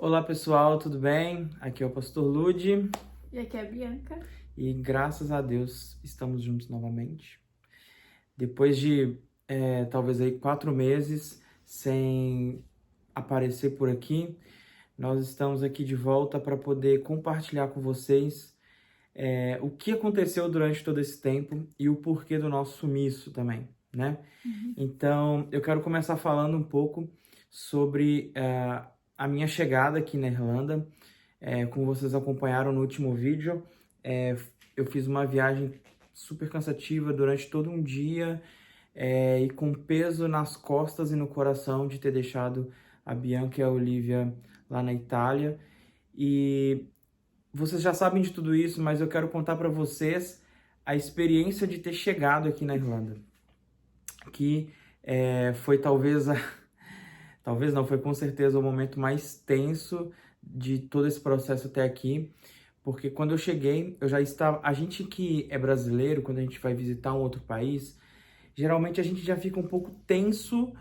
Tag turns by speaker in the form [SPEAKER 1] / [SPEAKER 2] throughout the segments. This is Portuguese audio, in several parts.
[SPEAKER 1] Olá pessoal, tudo bem? Aqui é o Pastor Lude
[SPEAKER 2] E aqui é a Bianca.
[SPEAKER 1] e graças a Deus estamos juntos novamente. Depois de talvez aí 4 meses sem aparecer por aqui, nós estamos aqui de volta para poder compartilhar com vocês o que aconteceu durante todo esse tempo e o porquê do nosso sumiço também, né?
[SPEAKER 2] Uhum.
[SPEAKER 1] Então, eu quero começar falando um pouco sobre a minha chegada aqui na Irlanda. Como vocês acompanharam no último vídeo, é, eu fiz uma viagem super cansativa durante todo um dia e com peso nas costas e no coração de ter deixado a Bianca e a Olivia lá na Itália. E vocês já sabem de tudo isso, mas eu quero contar para vocês a experiência de ter chegado aqui na Irlanda, que foi talvez não, foi com certeza o momento mais tenso de todo esse processo até aqui, porque quando eu cheguei, eu já estava. A gente que é brasileiro, quando a gente vai visitar um outro país, geralmente a gente já fica um pouco tenso
[SPEAKER 2] Na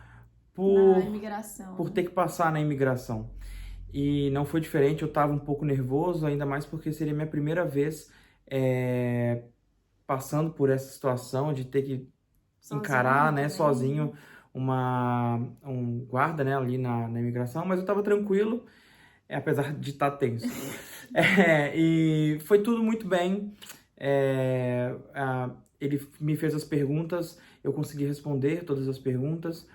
[SPEAKER 1] por,
[SPEAKER 2] imigração,
[SPEAKER 1] por
[SPEAKER 2] né?
[SPEAKER 1] ter que passar na imigração. E não foi diferente, eu estava um pouco nervoso, ainda mais porque seria minha primeira vez é, passando por essa situação de ter que encarar,
[SPEAKER 2] Sozinho
[SPEAKER 1] né,
[SPEAKER 2] também,
[SPEAKER 1] sozinho
[SPEAKER 2] né?
[SPEAKER 1] um guarda, né, ali na imigração, mas eu tava tranquilo, apesar de estar tenso. E foi tudo muito bem. Ele me fez as perguntas, eu consegui responder todas as perguntas,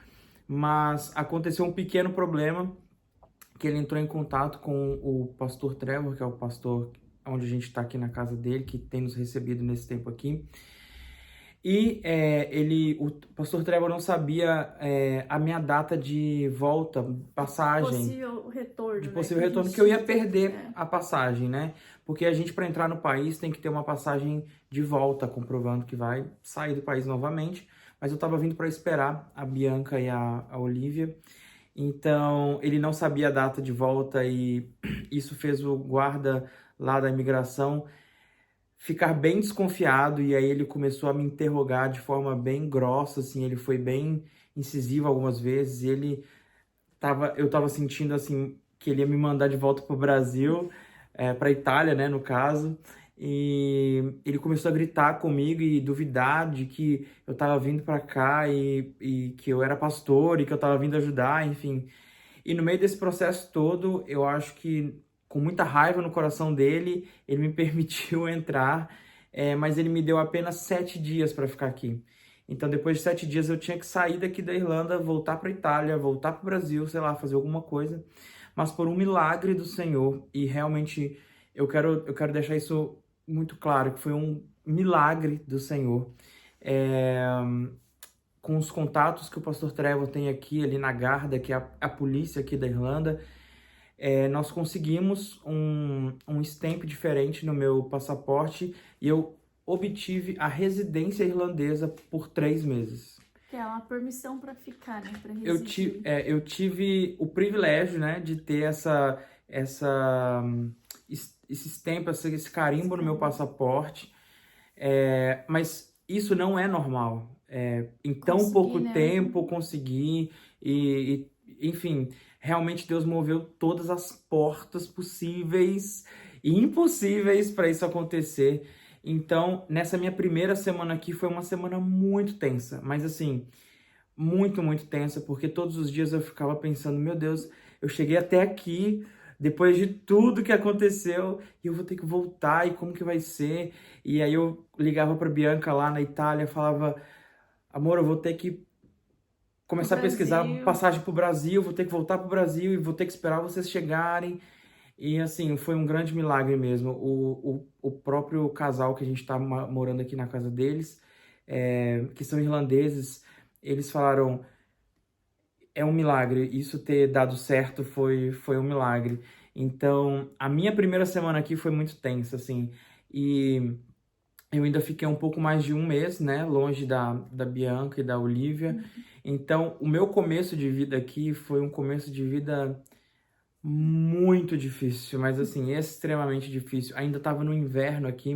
[SPEAKER 1] mas aconteceu um pequeno problema, que ele entrou em contato com o pastor Trevor, que é o pastor onde a gente está aqui na casa dele, que tem nos recebido nesse tempo aqui. E o pastor Trevor não sabia a minha data de volta, passagem,
[SPEAKER 2] Possível
[SPEAKER 1] de
[SPEAKER 2] retorno, né?
[SPEAKER 1] possível
[SPEAKER 2] Que a
[SPEAKER 1] retorno,
[SPEAKER 2] gente
[SPEAKER 1] que eu
[SPEAKER 2] tinha
[SPEAKER 1] ia
[SPEAKER 2] que ter.
[SPEAKER 1] perder a passagem, né? Porque a gente, para entrar no país, tem que ter uma passagem de volta, comprovando que vai sair do país novamente. Mas eu estava vindo para esperar a Bianca e a Olivia. Então, ele não sabia a data de volta e isso fez o guarda lá da imigração ficar bem desconfiado, e aí ele começou a me interrogar de forma bem grossa, assim, ele foi bem incisivo algumas vezes, e eu tava sentindo, assim, que ele ia me mandar de volta pro Brasil, pra Itália, né, no caso, e ele começou a gritar comigo e duvidar de que eu tava vindo pra cá e que eu era pastor e que eu tava vindo ajudar, enfim. E no meio desse processo todo, eu acho que com muita raiva no coração dele, ele me permitiu entrar, mas ele me deu apenas 7 dias para ficar aqui. Então, depois de 7 dias, eu tinha que sair daqui da Irlanda, voltar para Itália, voltar para o Brasil, sei lá, fazer alguma coisa. Mas por um milagre do Senhor, e realmente eu quero deixar isso muito claro, que foi um milagre do Senhor. É, com os contatos que o pastor Trevor tem aqui, ali na Garda, que é a polícia aqui da Irlanda, nós conseguimos um stamp diferente no meu passaporte e eu obtive a residência irlandesa por 3 meses.
[SPEAKER 2] Que é uma permissão para ficar, né? Para
[SPEAKER 1] Eu, ti,
[SPEAKER 2] residir.
[SPEAKER 1] é, eu tive o privilégio, né, de ter esse stamp, esse carimbo no meu
[SPEAKER 2] Carimbo.
[SPEAKER 1] passaporte, mas isso não é normal. Em tão
[SPEAKER 2] Conseguir,
[SPEAKER 1] pouco
[SPEAKER 2] né?
[SPEAKER 1] tempo consegui enfim, realmente Deus moveu todas as portas possíveis e impossíveis para isso acontecer. Então, nessa minha primeira semana aqui foi uma semana muito tensa, mas assim, muito, muito tensa, porque todos os dias eu ficava pensando, meu Deus, eu cheguei até aqui, depois de tudo que aconteceu, e eu vou ter que voltar, e como que vai ser? E aí eu ligava para Bianca lá na Itália, falava, amor, eu vou ter que
[SPEAKER 2] Pro
[SPEAKER 1] começar a pesquisar
[SPEAKER 2] Brasil.
[SPEAKER 1] passagem para o Brasil, vou ter que voltar para o Brasil e vou ter que esperar vocês chegarem. E assim, foi um grande milagre mesmo. O próprio casal que a gente está morando aqui na casa deles, que são irlandeses, eles falaram, é um milagre. Isso ter dado certo foi um milagre. Então, a minha primeira semana aqui foi muito tensa, assim. E eu ainda fiquei um pouco mais de um mês, né? Longe da Bianca e da Olivia.
[SPEAKER 2] Uhum.
[SPEAKER 1] Então, o meu começo de vida aqui foi um começo de vida muito difícil, mas assim, extremamente difícil. Ainda estava no inverno aqui,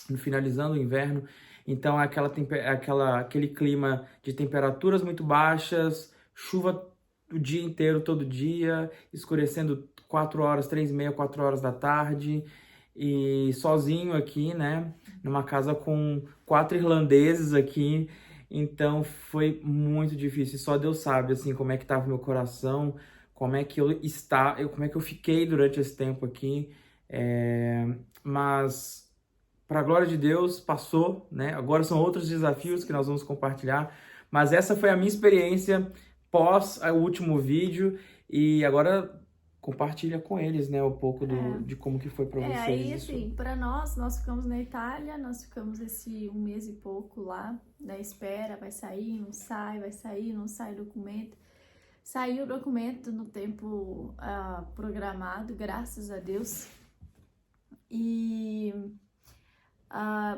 [SPEAKER 1] no finalizando o inverno. Então, aquele clima de temperaturas muito baixas, chuva o dia inteiro, todo dia, escurecendo 4 horas, 3h30, 4 horas da tarde, e sozinho aqui, né, numa casa com 4 irlandeses aqui, então foi muito difícil, só Deus sabe, assim, como é que tava o meu coração, como é que como é que eu fiquei durante esse tempo aqui, mas, para a glória de Deus, passou, né, agora são outros desafios que nós vamos compartilhar, mas essa foi a minha experiência pós o último vídeo, e agora compartilha com eles, né, um pouco de como que foi para vocês.
[SPEAKER 2] Aí, assim, para nós ficamos na Itália, nós ficamos esse 1 mês e pouco lá, na espera, vai sair, não sai, vai sair, não sai o documento. Saiu o documento no tempo programado, graças a Deus. E,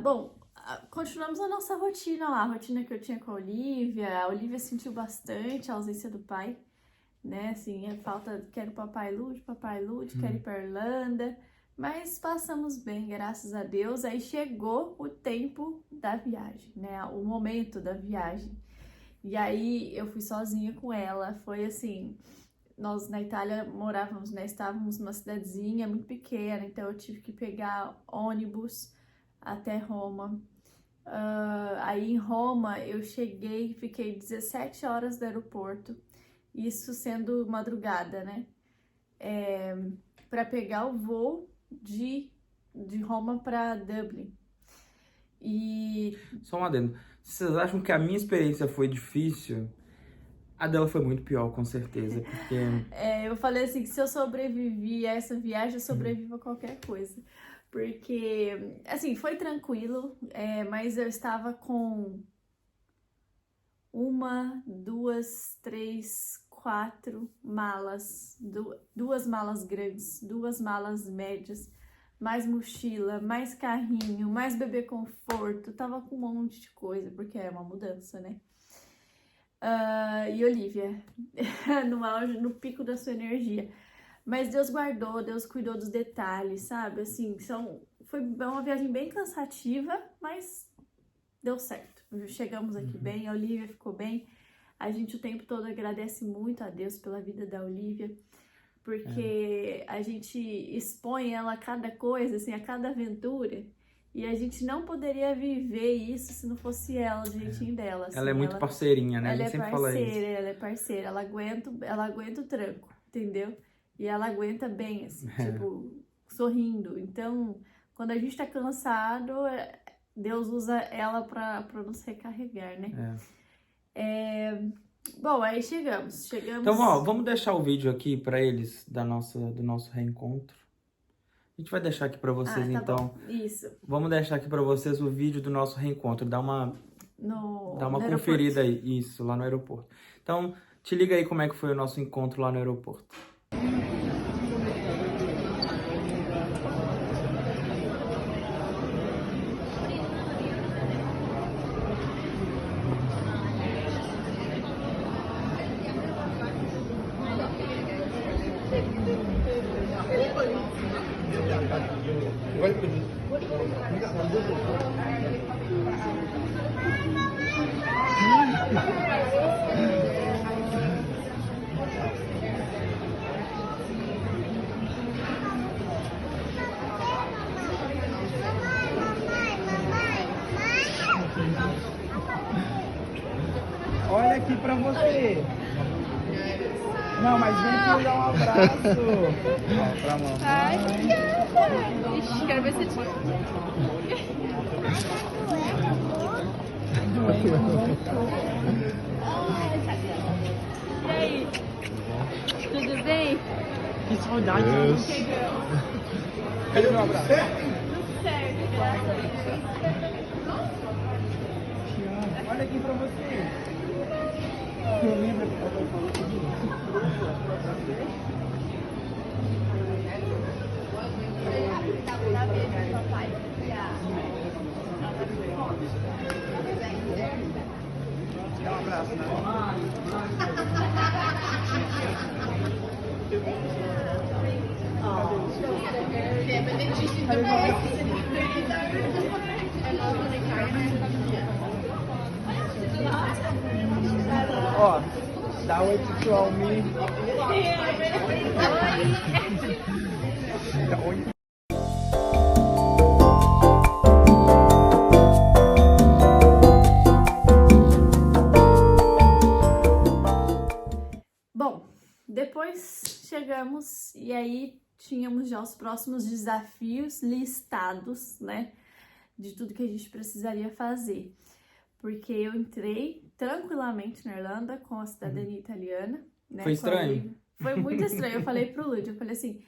[SPEAKER 2] bom, continuamos a nossa rotina lá, a rotina que eu tinha com a Olivia sentiu bastante a ausência do pai, né, assim, a falta, quero papai Lute, quero ir pra Irlanda, mas passamos bem, graças a Deus. Aí chegou o tempo da viagem, né, o momento da viagem, e aí eu fui sozinha com ela, foi assim, nós na Itália morávamos, né, estávamos numa cidadezinha muito pequena, então eu tive que pegar ônibus até Roma. Aí em Roma eu cheguei, fiquei 17 horas do aeroporto, isso sendo madrugada, né, para pegar o voo de Roma para Dublin. E
[SPEAKER 1] só um adendo, vocês acham que a minha experiência foi difícil? A dela foi muito pior, com certeza, porque...
[SPEAKER 2] eu falei assim, que se eu sobrevivi a essa viagem, eu sobrevivo a qualquer coisa. Porque, assim, foi tranquilo, mas eu estava com 1, 2, 3, 4 malas, 2 malas grandes, 2 malas médias, mais mochila, mais carrinho, mais bebê conforto, tava com um monte de coisa, porque é uma mudança, né? E Olivia, no auge, no pico da sua energia. Mas Deus guardou, Deus cuidou dos detalhes, sabe? Assim, foi uma viagem bem cansativa, mas deu certo. Chegamos aqui bem, a Olivia ficou bem. A gente o tempo todo agradece muito a Deus pela vida da Olivia, porque a gente expõe ela a cada coisa, assim, a cada aventura, e a gente não poderia viver isso se não fosse ela, o jeitinho dela. Assim,
[SPEAKER 1] ela é muito parceirinha, né?
[SPEAKER 2] Ela
[SPEAKER 1] a gente
[SPEAKER 2] é
[SPEAKER 1] sempre fala isso.
[SPEAKER 2] ela é parceira, ela aguenta o tranco, entendeu? E ela aguenta bem, assim, tipo, sorrindo. Então, quando a gente tá cansado, Deus usa ela pra nos recarregar, né? Bom, aí chegamos.
[SPEAKER 1] Então, ó, vamos deixar o vídeo aqui pra eles do nosso reencontro. A gente vai deixar aqui pra vocês,
[SPEAKER 2] tá
[SPEAKER 1] então.
[SPEAKER 2] Bom. Isso.
[SPEAKER 1] Vamos deixar aqui pra vocês o vídeo do nosso reencontro. Dá uma conferida aí, isso, lá no aeroporto. Então, te liga aí como é que foi o nosso encontro lá no aeroporto.
[SPEAKER 3] Olha aqui pra você. Não, mas vem aqui dar um abraço. Ó, pra mamãe.
[SPEAKER 4] Ai, ixi, quero ver se te... E aí? Tudo bem?
[SPEAKER 3] Que saudade. Cadê o meu abraço?
[SPEAKER 4] Tudo certo, graças a Deus.
[SPEAKER 3] Olha aqui pra você. Você lembra que eu falou comigo?
[SPEAKER 4] Dá beijo pro papai.
[SPEAKER 3] Dá um abraço, né? Ó, Dá oi pro seu Almir. Oi.
[SPEAKER 2] Bom, depois chegamos e aí tínhamos já os próximos desafios listados, né? De tudo que a gente precisaria fazer. Porque eu entrei tranquilamente na Irlanda com a cidadania italiana, né?
[SPEAKER 1] Foi estranho?
[SPEAKER 2] Foi muito estranho. Eu falei pro Lud, eu falei assim,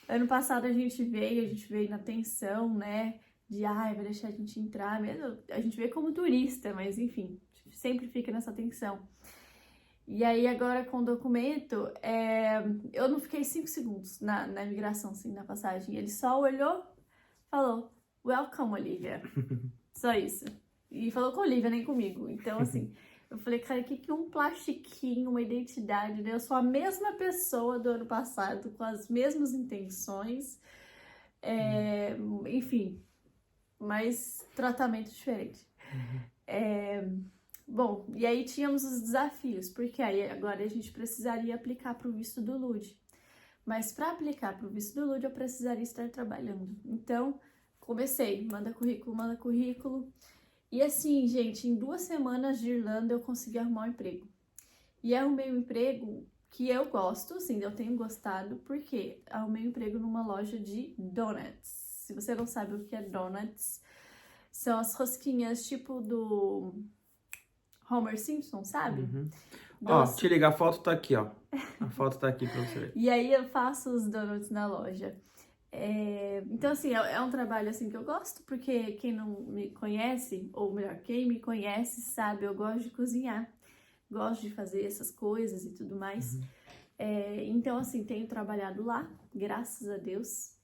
[SPEAKER 2] ano passado a gente veio na tensão, né? De, vai deixar a gente entrar, mesmo a gente veio como turista, mas enfim, sempre fica nessa tensão. E aí agora com o documento, eu não fiquei 5 segundos na imigração, assim, na passagem. Ele só olhou, falou, welcome, Olivia. Só isso. E falou com a Olivia, nem comigo. Então, assim, eu falei, cara, o que um plastiquinho, uma identidade, né? Eu sou a mesma pessoa do ano passado, com as mesmas intenções, enfim, mas tratamento diferente. Bom, e aí tínhamos os desafios, porque aí agora a gente precisaria aplicar para o visto do LUD. Mas para aplicar para o visto do LUD, eu precisaria estar trabalhando. Então, comecei, manda currículo. E assim, gente, em 2 semanas de Irlanda eu consegui arrumar um emprego. E arrumei um emprego que eu gosto, assim, eu tenho gostado, porque arrumei um emprego numa loja de donuts. Se você não sabe o que é donuts, são as rosquinhas tipo do Homer Simpson, sabe?
[SPEAKER 1] Uhum. Ó, te liga, a foto tá aqui, ó. A foto tá aqui pra você ver.
[SPEAKER 2] E aí eu faço os donuts na loja. Então, assim, é um trabalho assim que eu gosto, porque quem não me conhece, ou melhor, quem me conhece sabe, eu gosto de cozinhar. Gosto de fazer essas coisas e tudo mais.
[SPEAKER 1] Uhum.
[SPEAKER 2] Então, assim, tenho trabalhado lá, graças a Deus.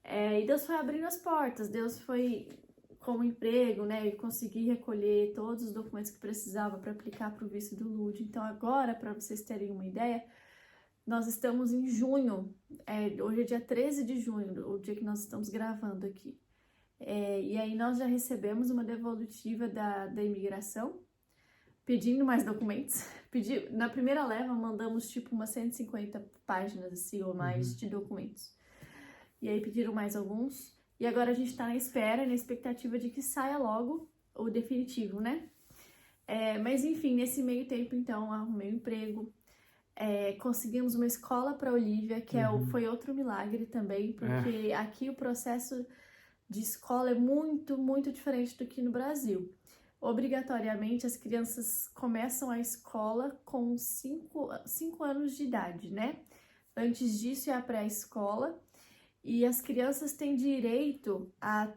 [SPEAKER 2] E Deus foi abrindo as portas, Deus foi como emprego, né? E consegui recolher todos os documentos que precisava para aplicar para o visto do LUD. Então, agora, para vocês terem uma ideia, nós estamos em junho, hoje é dia 13 de junho, o dia que nós estamos gravando aqui. E aí nós já recebemos uma devolutiva da imigração, pedindo mais documentos. Na primeira leva, mandamos tipo umas 150 páginas assim, ou mais de documentos. E aí pediram mais alguns. E agora a gente tá na espera, na expectativa de que saia logo o definitivo, né? Mas enfim, nesse meio tempo, então, arrumei um emprego. Conseguimos uma escola para Olivia, que foi outro milagre também, porque aqui o processo de escola é muito, muito diferente do que no Brasil. Obrigatoriamente, as crianças começam a escola com 5 anos de idade, né? Antes disso é a pré-escola. E as crianças têm direito a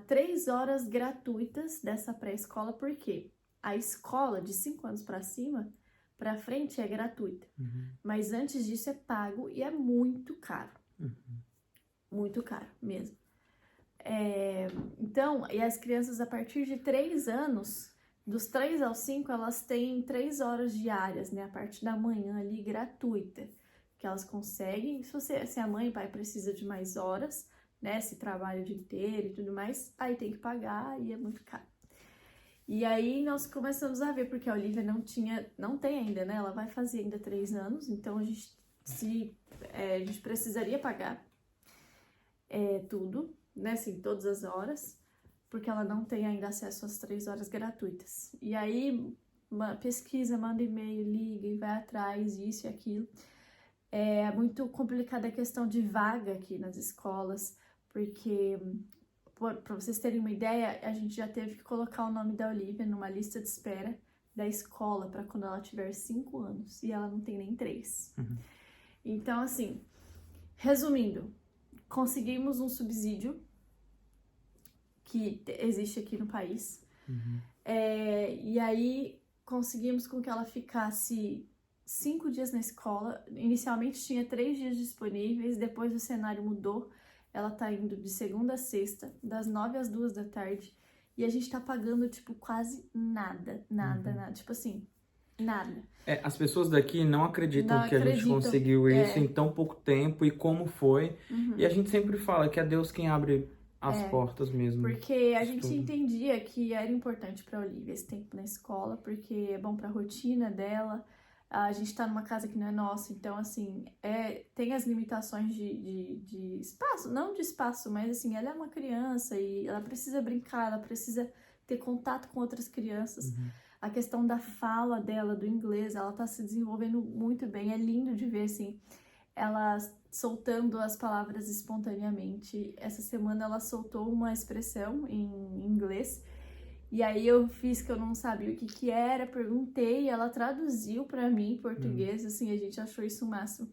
[SPEAKER 2] 3 horas gratuitas dessa pré-escola, porque a escola de 5 anos para cima, para frente, é gratuita. Mas antes disso é pago e é muito caro. Muito caro mesmo. Então, e as crianças a partir de 3 anos, dos 3 aos 5, elas têm 3 horas diárias, né? A parte da manhã ali, gratuita. Que elas conseguem, se a mãe e pai precisa de mais horas, né, se trabalha o dia inteiro e tudo mais, aí tem que pagar e é muito caro. E aí nós começamos a ver, porque a Olivia não tem ainda, né, ela vai fazer ainda 3 anos, então a gente precisaria pagar tudo, né, assim, todas as horas, porque ela não tem ainda acesso às 3 horas gratuitas. E aí pesquisa, manda e-mail, liga e vai atrás, isso e aquilo. É muito complicada a questão de vaga aqui nas escolas, porque, para vocês terem uma ideia, a gente já teve que colocar o nome da Olivia numa lista de espera da escola para quando ela tiver 5 anos, e ela não tem nem 3. Então, assim, resumindo, conseguimos um subsídio que existe aqui no país, e aí conseguimos com que ela ficasse 5 dias na escola. Inicialmente tinha 3 dias disponíveis, depois o cenário mudou. Ela tá indo de segunda a sexta, das 9 às 2 da tarde, e a gente tá pagando, tipo, quase nada. Tipo assim, nada.
[SPEAKER 1] As pessoas daqui não acreditam que a gente conseguiu isso em tão pouco tempo e como foi. E a gente sempre fala que é Deus quem abre as portas mesmo.
[SPEAKER 2] Porque a gente entendia que era importante pra Olivia esse tempo na escola, porque é bom pra rotina dela, A gente tá numa casa que não é nossa, então, assim, tem as limitações de espaço, não de espaço, mas, assim, ela é uma criança e ela precisa brincar, ela precisa ter contato com outras crianças. A questão da fala dela, do inglês, ela tá se desenvolvendo muito bem, é lindo de ver, assim, ela soltando as palavras espontaneamente. Essa semana ela soltou uma expressão em inglês, e aí eu fiz que eu não sabia o que que era, perguntei, ela traduziu pra mim em português, assim, a gente achou isso o máximo.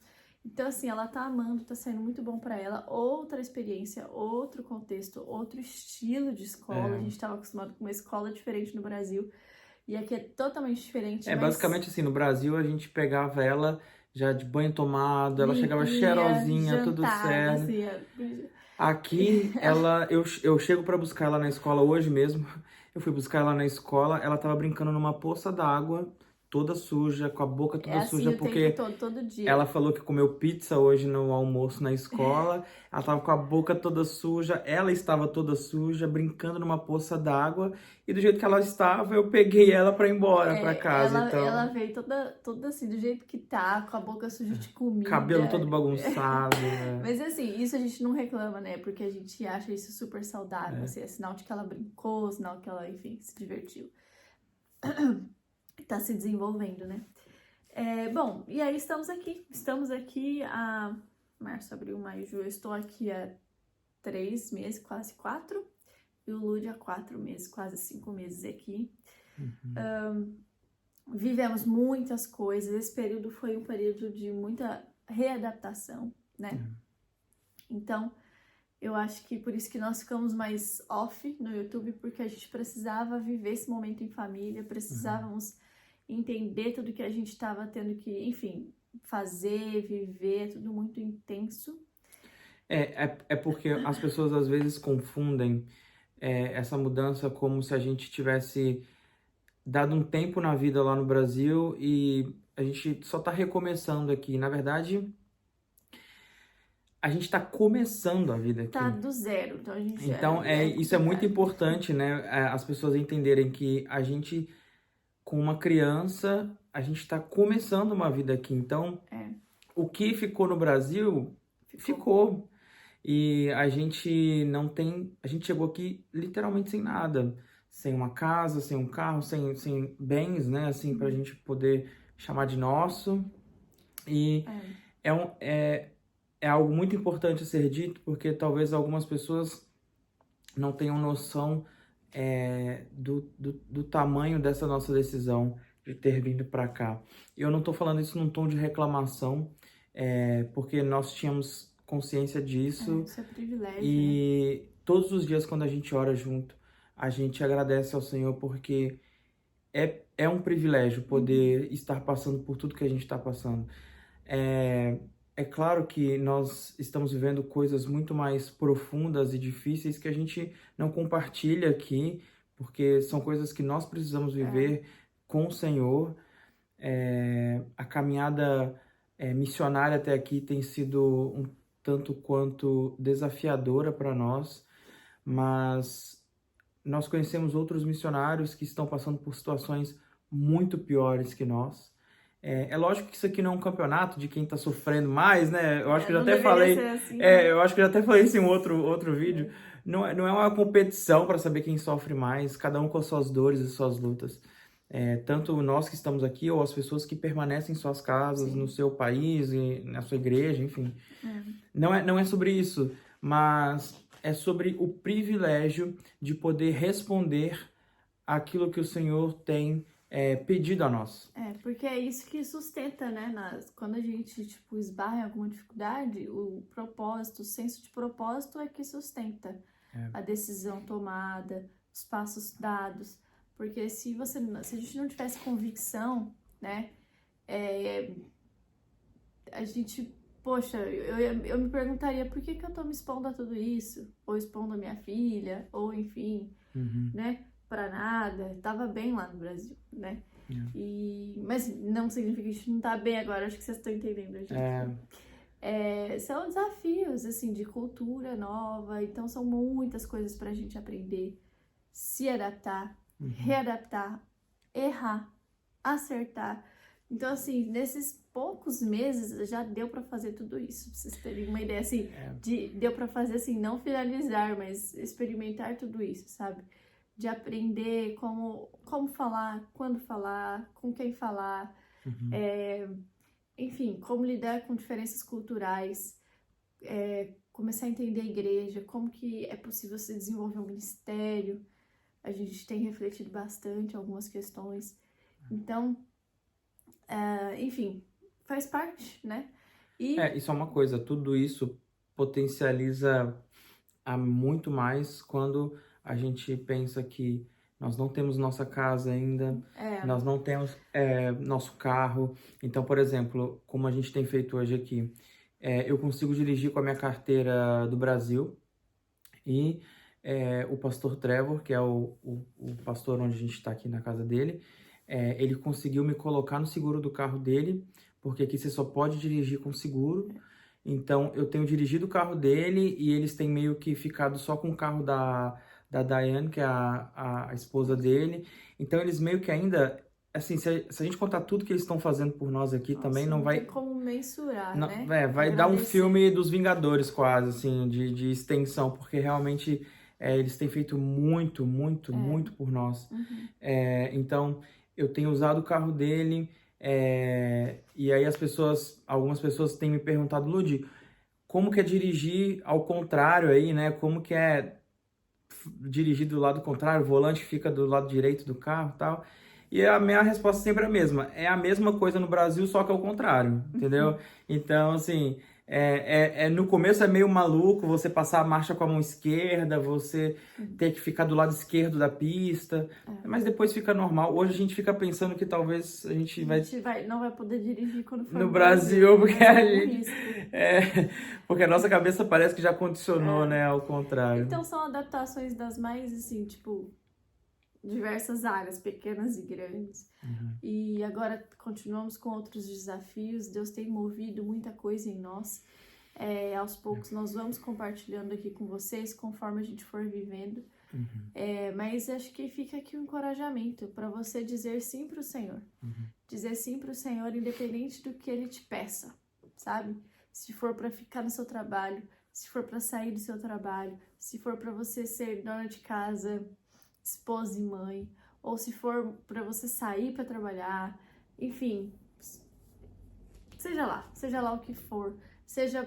[SPEAKER 2] Então, assim, ela tá amando, tá sendo muito bom pra ela. Outra experiência, outro contexto, outro estilo de escola. A gente tava acostumado com uma escola diferente no Brasil, e aqui é totalmente diferente, mas
[SPEAKER 1] Basicamente assim, no Brasil a gente pegava ela já de banho tomado, ela chegava
[SPEAKER 2] limpinha,
[SPEAKER 1] cheirosinha, tudo
[SPEAKER 2] jantada,
[SPEAKER 1] certo.
[SPEAKER 2] assim,
[SPEAKER 1] Aqui, eu chego pra buscar ela na escola hoje mesmo. Eu fui buscar ela na escola, ela tava brincando numa poça d'água, toda suja, com a boca toda
[SPEAKER 2] assim
[SPEAKER 1] suja,
[SPEAKER 2] o
[SPEAKER 1] porque
[SPEAKER 2] tempo todo dia.
[SPEAKER 1] ela falou que comeu pizza hoje no almoço na escola. Ela tava com a boca toda suja, ela estava toda suja, brincando numa poça d'água. E do jeito que ela estava, eu peguei ela pra ir embora pra casa.
[SPEAKER 2] Ela
[SPEAKER 1] Então,
[SPEAKER 2] veio toda assim, do jeito que tá, com a boca suja de comida.
[SPEAKER 1] cabelo todo bagunçado, né?
[SPEAKER 2] Mas assim, isso a gente não reclama, né? Porque a gente acha isso super saudável. Assim, é sinal de que ela brincou, sinal que ela, enfim, se divertiu. Tá se desenvolvendo, né? Bom, e aí estamos aqui a março, abril, maio, junho. Eu estou aqui há 3 meses, quase 4. E o Lud há 4 meses, quase 5 meses aqui. Vivemos muitas coisas. Esse período foi um período de muita readaptação, né? Então, eu acho que por isso que nós ficamos mais off no YouTube, porque a gente precisava viver esse momento em família, precisávamos entender tudo que a gente estava tendo que, enfim, fazer, viver, tudo muito intenso.
[SPEAKER 1] É porque as pessoas às vezes confundem essa mudança como se a gente tivesse dado um tempo na vida lá no Brasil e a gente só tá recomeçando aqui. Na verdade, a gente tá começando a vida aqui.
[SPEAKER 2] Tá do zero, então a gente...
[SPEAKER 1] Então, isso é muito importante, né? As pessoas entenderem que a gente, com uma criança, a gente tá começando uma vida aqui. Então, o que ficou no Brasil, ficou. E a gente não tem... A gente chegou aqui literalmente sem nada. Sem uma casa, sem um carro, sem bens, né? Assim, pra gente poder chamar de nosso. E é algo muito importante a ser dito, porque talvez algumas pessoas não tenham noção do tamanho dessa nossa decisão de ter vindo para cá. Eu não estou falando isso num tom de reclamação, porque nós tínhamos consciência disso.
[SPEAKER 2] Isso é privilégio,
[SPEAKER 1] E todos os dias quando a gente ora junto, a gente agradece ao Senhor, porque é um privilégio poder estar passando por tudo que a gente está passando. É claro que nós estamos vivendo coisas muito mais profundas e difíceis que a gente não compartilha aqui, porque são coisas que nós precisamos viver com o Senhor. A caminhada missionária até aqui tem sido um tanto quanto desafiadora para nós, mas nós conhecemos outros missionários que estão passando por situações muito piores que nós. É lógico que isso aqui não é um campeonato de quem tá sofrendo mais, né? Eu acho que eu já até falei.
[SPEAKER 2] Assim, né?
[SPEAKER 1] Eu acho que eu já até falei isso em outro vídeo. Não é uma competição para saber quem sofre mais, cada um com as suas dores e suas lutas. Tanto nós que estamos aqui, ou as pessoas que permanecem em suas casas, no seu país, e na sua igreja, enfim. Não é sobre isso, mas é sobre o privilégio de poder responder aquilo que o Senhor tem pedido a nós.
[SPEAKER 2] Porque é isso que sustenta, né? Quando a gente, esbarra em alguma dificuldade, o propósito, o senso de propósito é que sustenta a decisão tomada, os passos dados. Porque se a gente não tivesse convicção, né? A gente, poxa, eu me perguntaria por que eu tô me expondo a tudo isso? Ou expondo a minha filha, ou enfim, né? Pra nada, tava bem lá no Brasil, né? Mas não significa que a gente não tá bem agora, acho que vocês estão entendendo, gente. São desafios, assim, de cultura nova, então são muitas coisas pra gente aprender, se adaptar, readaptar, errar, acertar, Então, assim, nesses poucos meses já deu pra fazer tudo isso. Pra vocês terem uma ideia, assim, deu pra fazer, assim, não finalizar, mas experimentar tudo isso, sabe? De aprender como falar, quando falar, com quem falar, enfim, como lidar com diferenças culturais, começar a entender a igreja, como que é possível se desenvolver um ministério. A gente tem refletido bastante algumas questões. Então, enfim, faz parte, né?
[SPEAKER 1] Isso é uma coisa, tudo isso potencializa a muito mais quando a gente pensa que nós não temos nossa casa ainda, nós não temos nosso carro. Então, por exemplo, como a gente tem feito hoje aqui, eu consigo dirigir com a minha carteira do Brasil e o pastor Trevor, que é o pastor onde a gente está aqui na casa dele, ele conseguiu me colocar no seguro do carro dele, porque aqui você só pode dirigir com seguro. Então, eu tenho dirigido o carro dele e eles têm meio que ficado só com o carro da Diane, que é a esposa dele. Então, eles meio que ainda... Assim, se a gente contar tudo que eles estão fazendo por nós aqui, também não vai...
[SPEAKER 2] Não tem como mensurar,
[SPEAKER 1] não,
[SPEAKER 2] né?
[SPEAKER 1] Vai dar um filme dos Vingadores quase, assim, de extensão, porque realmente eles têm feito muito, muito, muito por nós. Então, eu tenho usado o carro dele... e aí algumas pessoas têm me perguntado, Ludi, como que é dirigir ao contrário aí, né? Como que é dirigir do lado contrário, o volante fica do lado direito do carro e tal. E a minha resposta sempre é a mesma. É a mesma coisa no Brasil, só que ao contrário, entendeu? Então, assim, no começo é meio maluco você passar a marcha com a mão esquerda, você ter que ficar do lado esquerdo da pista, mas depois fica normal. Hoje a gente fica pensando que talvez a gente
[SPEAKER 2] não vai poder dirigir quando for
[SPEAKER 1] no Brasil, porque a gente...
[SPEAKER 2] risco.
[SPEAKER 1] porque a nossa cabeça parece que já condicionou, né, ao contrário.
[SPEAKER 2] Então são adaptações das mais, assim, tipo... diversas áreas, pequenas e grandes. E agora continuamos com outros desafios. Deus tem movido muita coisa em nós. Aos poucos nós vamos compartilhando aqui com vocês conforme a gente for vivendo. Mas acho que fica aqui um encorajamento para você dizer sim para o Senhor. Dizer sim para o Senhor independente do que Ele te peça, sabe? Se for para ficar no seu trabalho, se for para sair do seu trabalho, se for para você ser dona de casa, esposa e mãe, ou se for para você sair para trabalhar, enfim, seja lá o que for, seja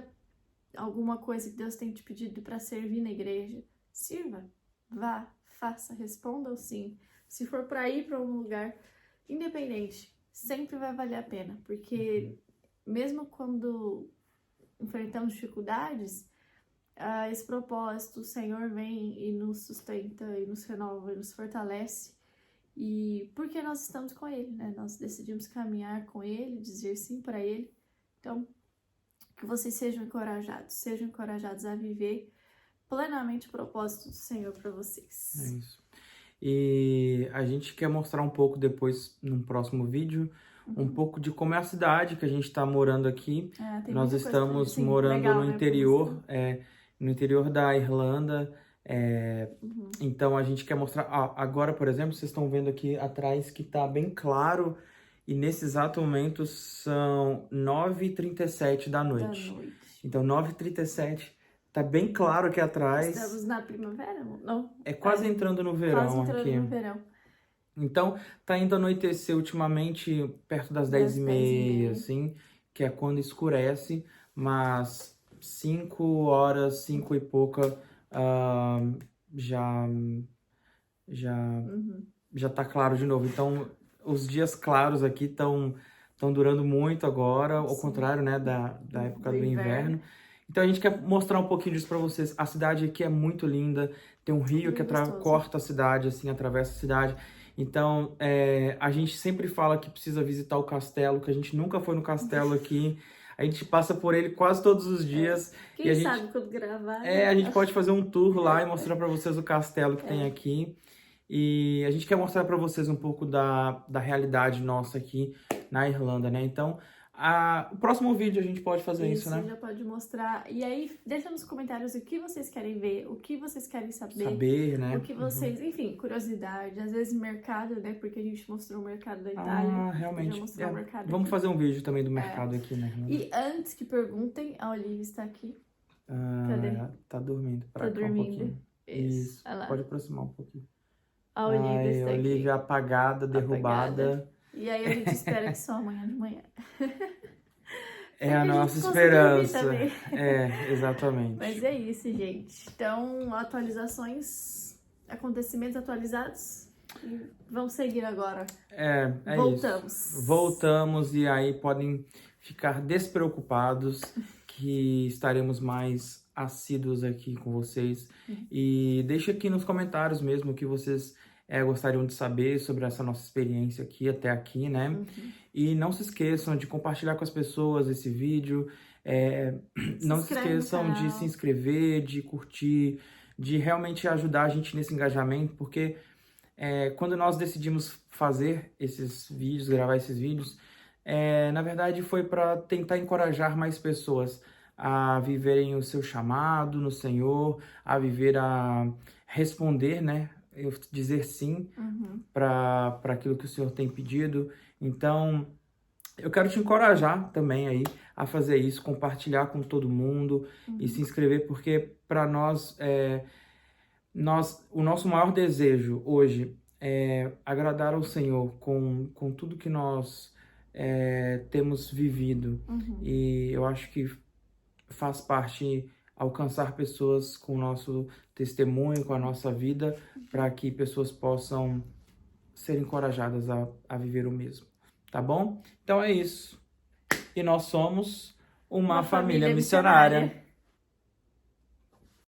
[SPEAKER 2] alguma coisa que Deus tem te pedido para servir na igreja, sirva, vá, faça, responda o sim. Se for para ir para um lugar, independente, sempre vai valer a pena, porque mesmo quando enfrentamos dificuldades, esse propósito, o Senhor vem e nos sustenta, e nos renova, e nos fortalece, e porque nós estamos com Ele, né? Nós decidimos caminhar com Ele, dizer sim para Ele. Então, que vocês sejam encorajados a viver plenamente o propósito do Senhor para vocês.
[SPEAKER 1] É isso. E a gente quer mostrar um pouco depois, num próximo vídeo, um pouco de como é a cidade que a gente está morando aqui. Nós estamos morando legal, no interior, no interior da Irlanda. Então a gente quer mostrar. Agora, por exemplo, vocês estão vendo aqui atrás que está bem claro. E nesse exato momento são 9h37 da noite. Então 9h37. Tá bem claro aqui atrás.
[SPEAKER 2] Estamos na primavera? Não.
[SPEAKER 1] É quase entrando no verão
[SPEAKER 2] quase entrando
[SPEAKER 1] aqui.
[SPEAKER 2] No verão.
[SPEAKER 1] Então, tá indo anoitecer ultimamente perto das 10h30, assim, que é quando escurece, mas 5 horas, 5 e pouca, já tá claro de novo. Então, os dias claros aqui estão durando muito agora, ao contrário, né, da época do inverno. Então a gente quer mostrar um pouquinho disso para vocês. A cidade aqui é muito linda, tem um rio que corta a cidade, assim, atravessa a cidade. Então a gente sempre fala que precisa visitar o castelo, que a gente nunca foi no castelo aqui. A gente passa por ele quase todos os dias.
[SPEAKER 2] Quem sabe quando gravar.
[SPEAKER 1] A gente pode fazer um tour lá e mostrar para vocês o castelo que tem aqui. E a gente quer mostrar para vocês um pouco da realidade nossa aqui na Irlanda, né? Então, O próximo vídeo a gente pode fazer isso, né?
[SPEAKER 2] já pode mostrar. E aí, deixa nos comentários o que vocês querem ver, o que vocês querem saber.
[SPEAKER 1] Saber, né?
[SPEAKER 2] O que vocês, enfim, curiosidade, às vezes mercado, né? Porque a gente mostrou o mercado da Itália.
[SPEAKER 1] Ah, realmente.
[SPEAKER 2] Mostrar o mercado
[SPEAKER 1] Vamos
[SPEAKER 2] aqui.
[SPEAKER 1] fazer um vídeo também do mercado aqui, né?
[SPEAKER 2] E antes que perguntem, a Olivia está aqui.
[SPEAKER 1] Ah,
[SPEAKER 2] Cadê?
[SPEAKER 1] tá dormindo. Pra
[SPEAKER 2] Tá
[SPEAKER 1] cá
[SPEAKER 2] dormindo.
[SPEAKER 1] Um pouquinho.
[SPEAKER 2] Isso. Olha lá.
[SPEAKER 1] Pode aproximar um pouquinho.
[SPEAKER 2] A Olivia
[SPEAKER 1] Ai,
[SPEAKER 2] está aqui.
[SPEAKER 1] Olivia apagada, derrubada.
[SPEAKER 2] E aí a gente espera que só amanhã de manhã.
[SPEAKER 1] É a
[SPEAKER 2] gente
[SPEAKER 1] nossa
[SPEAKER 2] possa dormir
[SPEAKER 1] esperança.
[SPEAKER 2] também.
[SPEAKER 1] É, exatamente.
[SPEAKER 2] Mas é isso, gente. Então, atualizações, acontecimentos atualizados. E vamos seguir agora.
[SPEAKER 1] É
[SPEAKER 2] Voltamos.
[SPEAKER 1] isso. Voltamos e aí podem ficar despreocupados que estaremos mais assíduos aqui com vocês. E deixa aqui nos comentários mesmo o que vocês gostariam de saber sobre essa nossa experiência aqui, até aqui, né? E não se esqueçam de compartilhar com as pessoas esse vídeo. Não se esqueçam de se inscrever, de curtir, de realmente ajudar a gente nesse engajamento, porque quando nós decidimos fazer esses vídeos, gravar esses vídeos, na verdade foi para tentar encorajar mais pessoas a viverem o seu chamado no Senhor, a viver, a responder, né? Dizer sim para aquilo que o Senhor tem pedido. Então, eu quero te encorajar também aí a fazer isso, compartilhar com todo mundo e se inscrever, porque para nós, o nosso maior desejo hoje é agradar ao Senhor com tudo que nós temos vivido. E eu acho que faz parte alcançar pessoas com o nosso testemunho, com a nossa vida, para que pessoas possam ser encorajadas a viver o mesmo, tá bom? Então é isso. E nós somos uma família missionária.